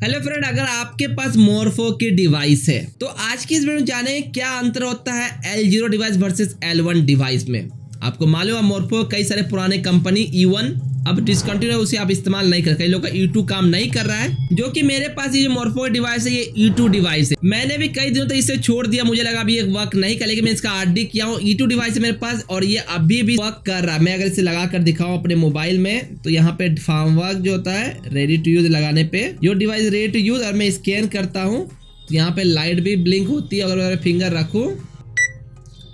Hello friend, अगर आपके पास Morpho की डिवाइस है तो आज की इस वीडियो में जाने क्या अंतर होता है L0 device versus L1 device में। आपको मालूम है मोरफो कई सारे पुराने कंपनी E1 अब डिसकंटिन्यू है, उसे आप इस्तेमाल नहीं कर, कई लोग का E2 काम नहीं कर रहा है। जो कि मेरे पास ये मोरफो डिवाइस है, ये E2 डिवाइस है। मैंने भी कई दिनों तक इसे छोड़ दिया, मुझे लगा अभी एक वर्क नहीं करेगी, मैं इसका RD किया हूँ। E2 डिवाइस है मेरे पास और ये अभी भी वर्क कर रहा है। मैं अगर इसे लगा कर दिखाऊं अपने मोबाइल में तो यहाँ पे फार्म वर्क जो होता है रेडी टू यूज लगाने पे जो डिवाइस रेडी टू यूज और मैं स्कैन करता हूँ तो यहाँ पे लाइट भी ब्लिंक होती है। अगर मैं फिंगर रखूँ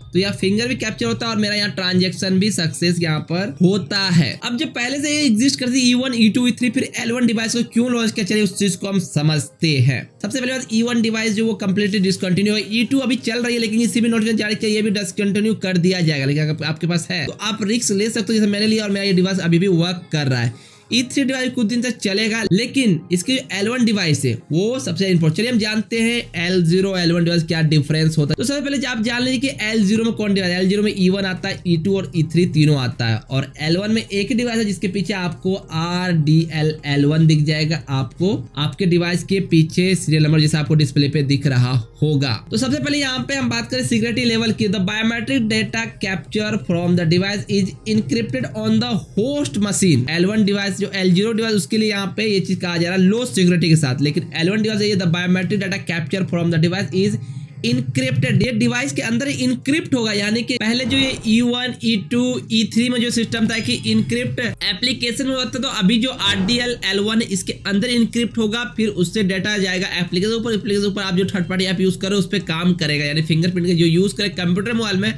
तो यहाँ फिंगर भी कैप्चर होता है और मेरा यहाँ ट्रांजैक्शन भी सक्सेस यहाँ पर होता है। अब जब पहले से ये एग्जिस्ट करती E1, E2, E3 फिर L1 डिवाइस को क्यों लॉन्च किया, चलिए उस चीज को हम समझते हैं। सबसे पहले बात E1 डिवाइस जो वो कंप्लीटली डिसकंटिन्यू है। E2 अभी चल रही है लेकिन इसी भी नोटिफिकेशन जारी किया, ये भी डिसकंटिन्यू कर दिया जाएगा। लेकिन अगर आपके पास है तो आप रिस्क ले सकते हो, जैसे मैंने लिया और मेरा ये डिवाइस अभी भी वर्क कर रहा है। E3 डिवाइस कुछ दिन तक चलेगा लेकिन इसकी जो L1 डिवाइस है वो सबसे इंपॉर्टेंट। चलिए हम जानते हैं L0 L1 डिवाइस क्या डिफरेंस होता है। तो सबसे पहले आप जान लीजिए कि L0 में कौन डिवाइस है। L0 में E1 आता है, E2 और E3 तीनों आता है और L1 में एक ही डिवाइस है जिसके पीछे आपको RDL L1 दिख जाएगा। आपको आपके डिवाइस के पीछे सीरियल नंबर जैसा आपको डिस्प्ले पे दिख रहा होगा। तो सबसे पहले यहाँ पे हम बात करें सिक्योरिटी लेवल की। The biometric data capture from the device is encrypted on the host machine. L1 device जो L0 डिवाइस उसके लिए यहाँ पे ये चीज कहा जा रहा है लो सिक्योरिटी के साथ, लेकिन L1 डिवाइस ये the biometric data capture from the device is encrypted. ये डिवाइस के अंदर इनक्रिप्ट होगा, यानी कि पहले जो ये E1, E2, E3 में जो सिस्टम था कि इनक्रिप्ट एप्लीकेशन में होता, तो अभी जो RDL L1 है इसके अंदर इनक्रिप्ट होगा, फिर उससे डाटा जाएगा एप्लीकेशन ऊपर आप जो थर्ड पार्टी ऐप यूज करो उस पर काम करेगा, यानी फिंगरप्रिंट जो यूज करे कंप्यूटर मोबाइल में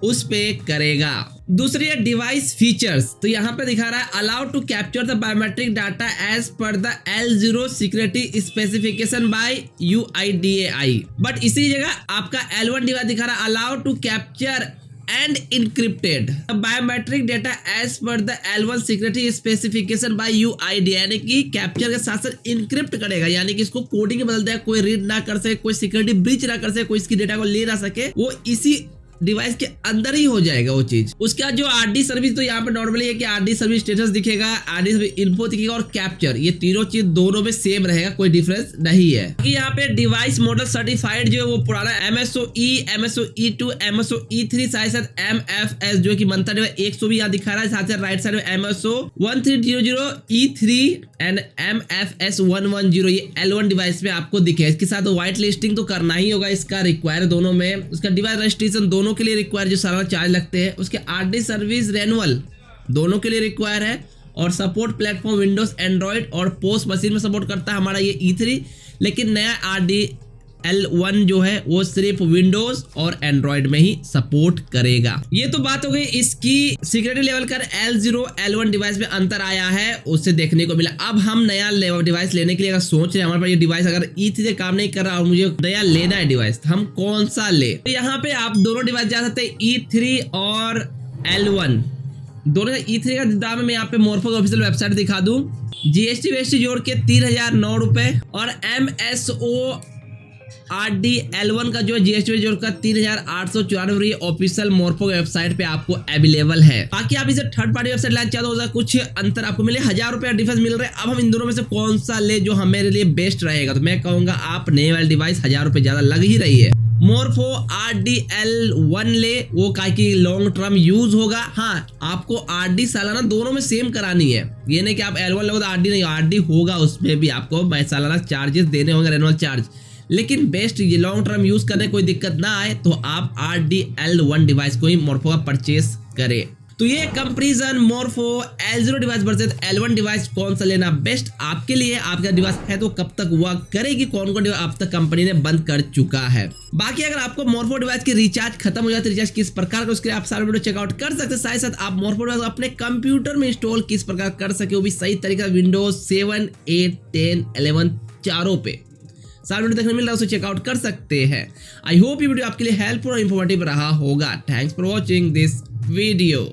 उस पे करेगा। दूसरी है डिवाइस फीचर्स। तो यहाँ पे दिखा रहा है allow to capture the biometric data as per the L0 security specification by UIDAI। But इसी जगह आपका L1 डिवाइस दिखा रहा है allow to capture and encrypted biometric data as per the L1 security specification by UIDAI, यानी कि capture के साथ साथ इनक्रिप्ट करेगा, यानी कि इसको कोडिंग में बदल देगा, कोई रीड ना कर सके, कोई सिक्योरिटी ब्रीच ना कर सके, कोई इसकी डेटा को ले ना सके, वो इसी डिवाइस के अंदर ही हो जाएगा वो चीज। उसके बाद जो RD सर्विस, तो यहाँ पे नॉर्मली है कि RD सर्विस स्टेटस दिखेगा, RD सर्विस इन्फो दिखेगा और कैप्चर, ये तीनों चीज दोनों में सेम रहेगा, कोई डिफरेंस नहीं है। यहाँ पे डिवाइस मॉडल सर्टिफाइड जो है वो पुराना MSOE, MSOE2, MSOE3 साथ MFS जो कि मंथन 100 भी यहाँ दिखा रहा है, साथ साथ राइट साइड में MSO 1300 E3 एंड MFS 110 ये L1 डिवाइस में आपको दिखे। इसके साथ व्हाइट लिस्टिंग तो करना ही होगा, इसका रिक्वायर दोनों में, उसका डिवाइस रजिस्ट्रेशन दोनों के लिए रिक्वायर जो सारा चार्ज लगते हैं, उसके RD सर्विस रेनुअल दोनों के लिए रिक्वायर है और सपोर्ट प्लेटफॉर्म विंडोज एंड्रॉइड और पोस्ट मशीन में सपोर्ट करता है हमारा ये E3। लेकिन नया RDL1 जो है वो सिर्फ विंडोज और एंड्रॉइड में ही सपोर्ट करेगा। ये तो बात हो गई इसकी सिक्योरिटी लेवल का। L0 L1 डिवाइस में अंतर आया है उससे देखने को मिला। अब हम नया डिवाइस लेने के लिए अगर सोच रहे हैं, हमारे पास ये डिवाइस अगर E3 से काम नहीं कर रहा और मुझे नया लेना है डिवाइस, हम कौन सा ले? तो यहाँ पे आप दोनों डिवाइस जा सकते हैं, E3 और L1 दोनों। E3 का दाम मैं यहाँ पे मोरफो का ऑफिशियल वेबसाइट दिखा दूं, GST जोड़ के 3009 रुपए और MSO RDL1 का जो है GST जोड़कर 3894 ऑफिशियल मोरफो वेबसाइट पे आपको अवेलेबल है। बाकी आप इसे थर्ड पार्टी वेबसाइट लाना चाहते हो कुछ अंतर आपको मिले, 1000 रुपए डिफरेंस मिल रहे हैं। अब हम इन दोनों में से कौन सा ले जो हमारे लिए बेस्ट रहेगा, तो मैं कहूंगा आप नए वाले डिवाइस 1000 रुपए ज्यादा लग ही रही है, मोरफो RDL1 ले, वो काहे की लॉन्ग टर्म यूज होगा। हाँ, आपको RD सालाना दोनों में सेम करानी है, ये नहीं कि आप L1 लोगे तो RD नहीं, RD होगा, उसमें भी आपको सालाना चार्जेस देने होंगे, रेनुअल चार्ज। लेकिन बेस्ट ये लॉन्ग टर्म यूज करने कोई दिक्कत ना आए तो आप RDL1 डिवाइस को ही मोरफो का परचेस करें। तो ये comparison Morpho L0 device versus L1 device कौन सा लेना बेस्ट आपके लिए, आपका डिवाइस है तो कब तक वर्क करेगी, कौन कौन डिवाइस अब तक कंपनी ने बंद कर चुका है। बाकी अगर आपको मोरफो डिवाइस की रिचार्ज खत्म हो जाती है, रिचार्ज किस प्रकार का, उसके लिए आप सारे वीडियो चेकआउट कर सकते हैं। साथ साथ आप मोरफो डिवाइस अपने कंप्यूटर में इंस्टॉल किस प्रकार कर सके वो भी सही तरीका विंडोज 7, 8, 10, 11 चारों पे सारा वीडियो देखने मिल रहा है, उसे चेकआउट कर सकते हैं। आई होप ये वीडियो आपके लिए हेल्पफुल और इंफॉर्मेटिव रहा होगा। Thanks for watching this video.